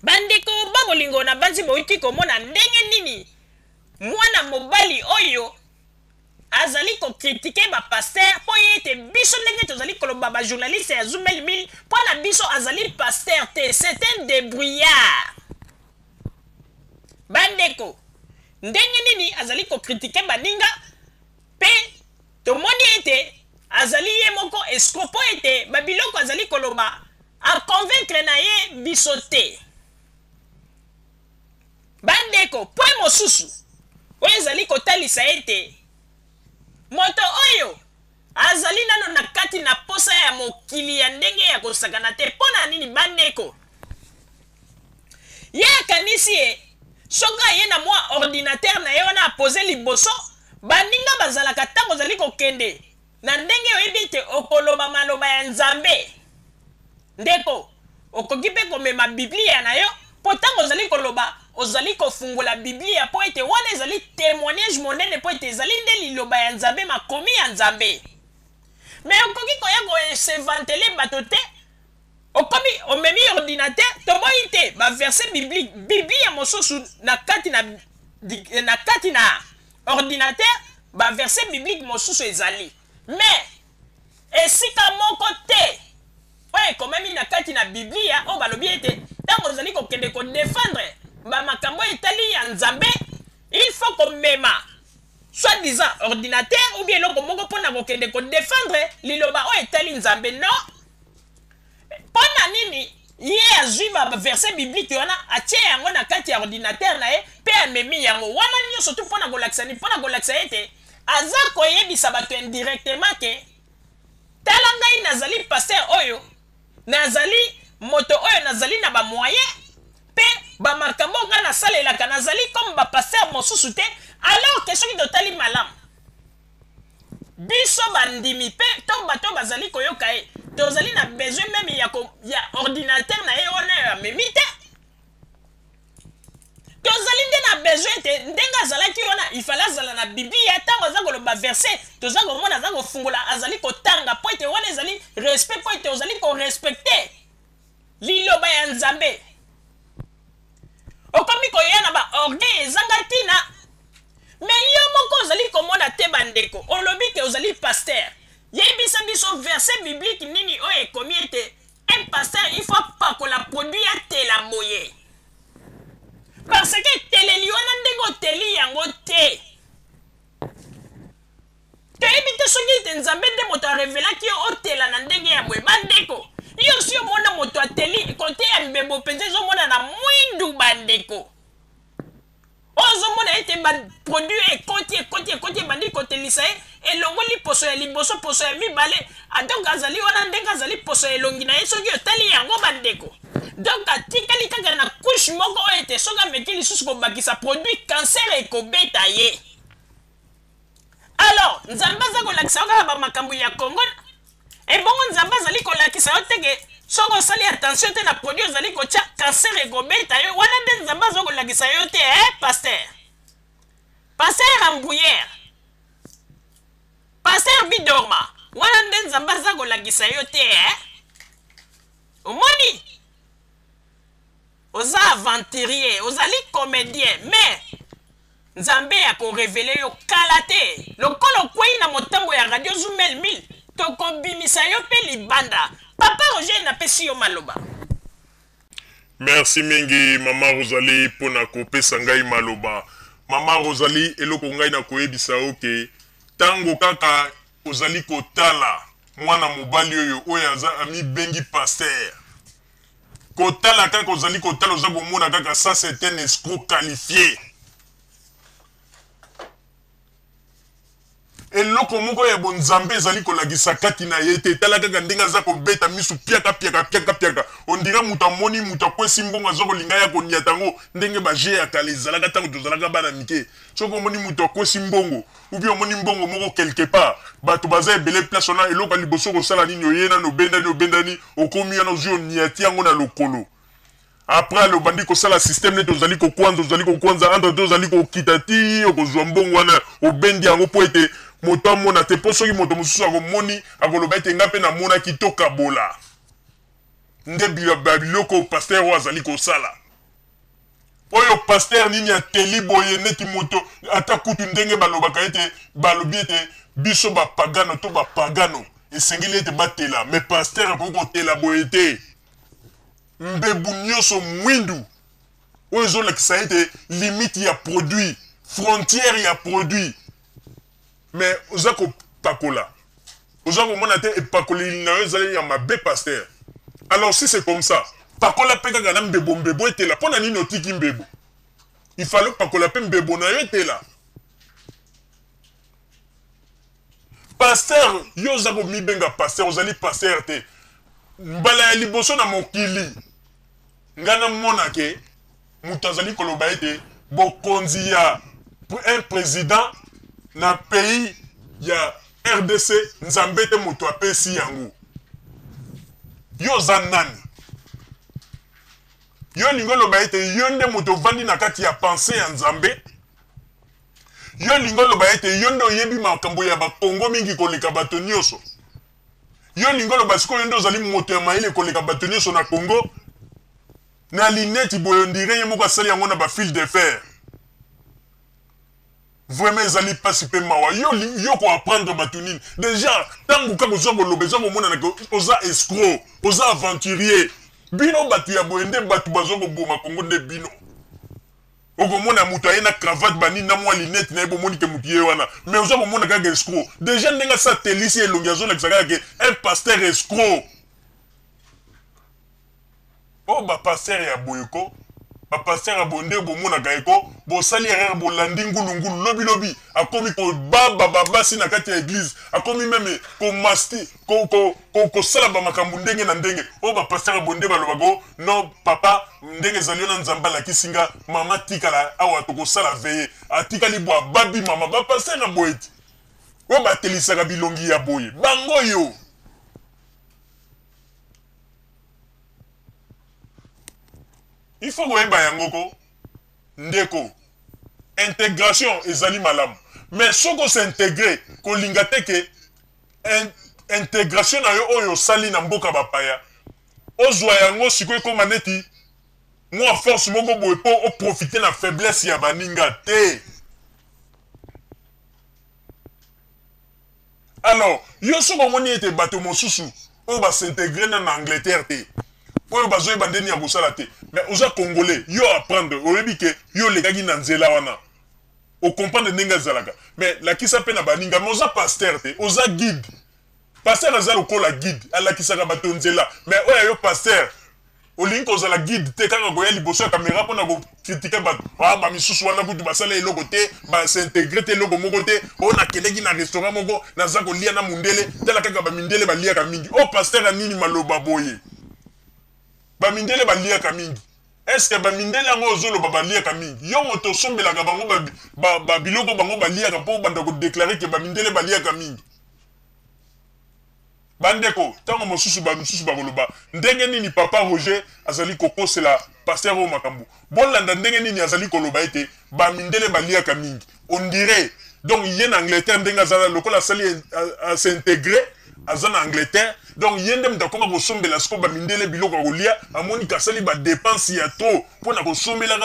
Bandeko babolingo na banzi boiti komona ndenge nini mwana mobali oyo azali ko critiquer ba pasteur po yete biso ndenge tozali koloba ba journaliste ya Zumel Mil po na biso azali pasteur te, c'est un débrouillard. Bandeko ndenge nini azali ko critiquer baninga pe tomoni ete azali ye moko escropo ete babiloko azali koloba a convaincre na ye biso te. Bandeko point mosusu oyo ezali kotalisa ete moto oyo azali nano na kati na posa ya mokili ya ndenge ya kosakana te. Pona nini bandeko ye akanisi ye soka ye na mwa ordinateur na ye wana apose liboso baninga bazalaka ntango ozali kokende na ndenge oyebi ete okoloba maloba ya Nzambe ndeko okoki mpe komema biblia na yo po ntango ozali koloba ozali kofungula biblia po ete wana ezali témoignage monene po ete ezali nde liloba ya Nzambe makomi ya Nzambe. Mais okoki koya koesevantele bato te okomi omemi ordinateur toboyi te baverset biblique biblia mosusu na kati na ordinateur baverset biblique mosusu ezali mais esika moko te oyo ekomemi na kati na biblia oyo balobi ete ntango ozali kokende kodefendre bamakambo etali ya Nzambe il faut komema soi-disant ordinateur ou bien eloko moko mpona kokende kodefendre liloba oyo etali Nzambe. Non, mpona nini ye azwi baverset biblique wana atie yango na kati ya ordinateur na ye mpe amemi yango wana nyonso tu mpona kolakisa ete aza koyebisa bato indirectement ke tala ngai nazali pasteur oyo nazali moto oyo nazali na bamoyen mpe bamakambo nga nasalelaka nazali comme bapasteur mosusu te. Alors que soki totali malamu biso bandimi mpe to bato bazali koyoka ye tozali na besoin meme ya ordinateur na ye wana ya memi te. Tozali nde na besoin te ndenge azalaki wana ifale azala na biblia ntango aza koloba verset toza komona aza kofungola azali kotanga po ete wana ezali respect po ete ozali korespecte liloba ya Nzambe. Okomi koya na baorgueil ezanga ntina mais yo moko ozali komona te bandeko olobi ke ozali pasteur yebisa biso verset biblique nini oyo ekomi ete un pasteur il faut pakola produit ya tela boye parce que teleli wana ndenge oteli yango te toyebi te soki ete Nzambe nde moto arevelaki yo otela na ndenge ya boye. Bandeko yo si omona moto ateli kote ya mbebo mpenza ezomona na mwindu bandeko ozomona ete baproduit ekoti ebandi kotelisa ye elongoli poso ya liboso poso ya mibale donc azali wana ndenge azali poso ya elongi na ye soki otali yango bandeko donc atikali kaka na couche moko oyo ete soki ameki lisusu kobakisa produit cancer ekobeta ye. Alors Nzambe aza kolakisa yo kaka bamakambo ya Congo ebongo Nzambe azali kolakisa yo teke soki osali attention te na produit ozali kotya cancer ekobeta yo wana nde Nzambe aza kolakisa yo te pasteur Rambouillère pasteur Bidorma wana nde Nzambe aza kolakisa yo te omoni oza aventurier ozali comédien mais Nzambe akorevele yo kala te lokolo kwei na motambo ya radio Zumel Mil tokobimisa yo mpe libanda. Papa Roger napesi yo maloba. Merci mingi Mama Rosalie pona kopesa ngai maloba. Mama Rosalie eloko ngai na koyebisa oke tango kaka ozali kotala mwana mobali oyo aza ami bengi pasteur kotala kaka ozali kotala oza komona kaka ça c'est un escroc qualifié. Eloko moko ya bonzambe ezali kolagisa kati na yete tala kaka ndenge aza kobeta misu piaka ondira muta moni muta kwesi mbongo aza kolinga ya koniata ngo ndenge baje ya kala ezalaka tango tozalaka bana mike soko moni muta kwesi mbongo ubi omoni mbongo moko quelque part bato baza ebele place ona eloko liboso kosala nini oyena no bendani okomi yana ozwi oniati yango na lokolo. Après le bandit kosala système neto ozali kokwanza entre ozali kokita ti okozwa mbongo wana obendi yango po ete moto amona te po soki moto mosusu akomoni akoloba ete nga mpe namona kitoka bola nde biloko pasteur oyo azali kosala oyo pasteur nini ya teli boye neti moto ata kutu ndenge balobaka ete balobi ete biso bapagano to bapagano esengeli ete batela mais pasteur akoki kotela boye te mbebu nyonso mwindu oyo ezolakisa ete limite ya produit frontière ya produit mais oza kopakola oza komona te epakoleli na yo ezali ya mabe pasteur. Alors si c'est comme ça pakola pe kaka na mbebo etela mpo na nini otiki mbebo il fallait pakola pe mbebo na yo etela. Pasteur yo oza komibenga pasteur ozali pasteur te mbala ya liboso na mokili nga na mona ke moto azali koloba ete bokonzi ya un président na pays ya RDC nzambe te moto apesi yango. Yo oza nani? Yo lingo loba ete yo nde moto vandi na kati ya pensée ya nzambe. Yo lingo loba ete yo nde oyebi makambo ya bakongo mingi koleka bato nyonso. Yo lingo loba sikoyo nde ozali moto ya mayele koleka bato nyonso na Congo. Na lineti boyo ndire ye moko asali yango na ba fil de fer. Vraiment ezali pasi pe mawa yo ko apprendre bato nini. Déjà tangu ka kozwa koloba zo komona na oza escroc, oza aventurier. Bino batu ya boende batu bazo koboma Congo nde bino. Okomona mutu ayena cravate bani na mwa linette na ebo moni ke mutu ye wana. Mais ozo komona ka escroc. Déjà ndenga sa telisi elongi azo na kisaka ke un pasteur escroc. Oh ba pasteur ya boyeko, ba pasteur ya bonde bomona gaeko, bo sali erreur bo landi ngulu lobi akomi ko baba si na kati ya église, akomi meme ko masti ko sala ba makambu ndenge na ndenge. Oh ba pasteur ya bonde balobako non papa ndenge zali na nzamba la kisinga mama tikala awa to ko sala veye atikali bo babi mama ba pasteur na boeti. Oh ba telisaka bilongi ya boye bango yo. Il faut que vous ndeko intégration ezali malamu mais soko s'intégrer ko lingate ke intégration na yo oyo sali na mboka bapaya ozwa yango sikoy ko maneti moi force moko boye po o profiter na faiblesse ya baninga te. Alors yo soko moni ete bato mosusu o ba s'intégrer na Angleterre te oyo bazoye bandeni ya kosala te mais oza congolais yo apprendre oyebi ke yo lekaki na nzela wana o comprendre ndenge ezalaka mais lakisa pe na baninga mais oza pasteur te oza guide pasteur aza lokola guide alakisaka bato nzela mais oyo yo pasteur olingi kozala guide te kaka koya liboso ya kamera mpona kokritike bato bamisusu wana kutu basala eloko te basintegre te eloko moko te oyo nakeleki na restaurant moko naza kolia na mundele tala kaka bamindele baliaka mingi o pasteur anini maloba boye bamindele baliaka mingi. Est-ce que bamindele yango ozoloba baliaka mingi yo moto sombelaka bango biloko bango baliaka mpo banda kodéclare ke bamindele baliaka mingi. Bandeko tango mosusu bakoloba ndenge nini papa Roger azali kokosela pasteur o makambo bolanda ndenge nini azali koloba ete bamindele baliaka mingi on dirait donc yé na Angleterre ndenge azala lokola sali à s'intégrer azan en Angleterre donc yende mtakoma kosombela siko bamindele biloko kolia amoni kasali ba dépense ya to pona kosombela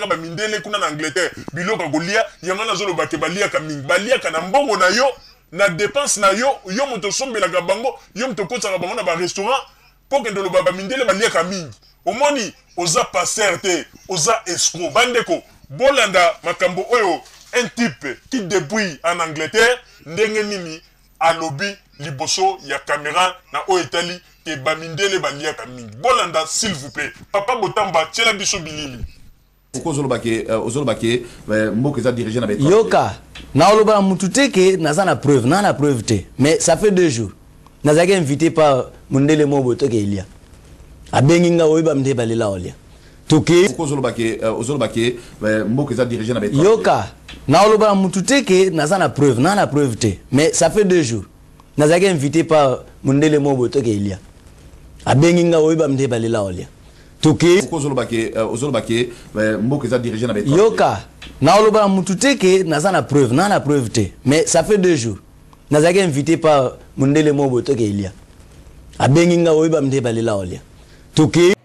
ba mindele kuna na Angleterre biloko kolia yango nazolo ba ke balia ka mingi balia ka na mbongo na yo na dépense na yo yo moto sombela ka bango yo moto kotsa ka bango na ba restaurant pour que ndolo ba mindele balia ka mingi omoni oza pasteur te oza escroc bandeko bolanda makambo oyo un type qui débrouille en Angleterre ndenge nini alobi liboso ya caméra na oetali ke bamindele baliaka mingi bolanda s'il vous plaît papa Botamba tiela biso bilili ozolobake mboka eza dirigé na beto yoka na oloba mutu te ke naza na preuve te mais ça fait 2 jours nazaki invité par mundele moboto ke ilia abengi nga oyeba mde balela olia toke ozolobake mboka eza dirigé na beto yoka na oloba mutu te ke naza na preuve te mais ça fait 2 jours nazaki invité par mundele moboto ke ilia abengi nga oyeba mde balela olia toke ozolobake mboka eza dirigé na beto yoka na oloba mutu te ke naza na preuve te mais ça fait 2 jours nazaki invité par mundele moboto ke ilia abengi nga oyeba mde balela olia toke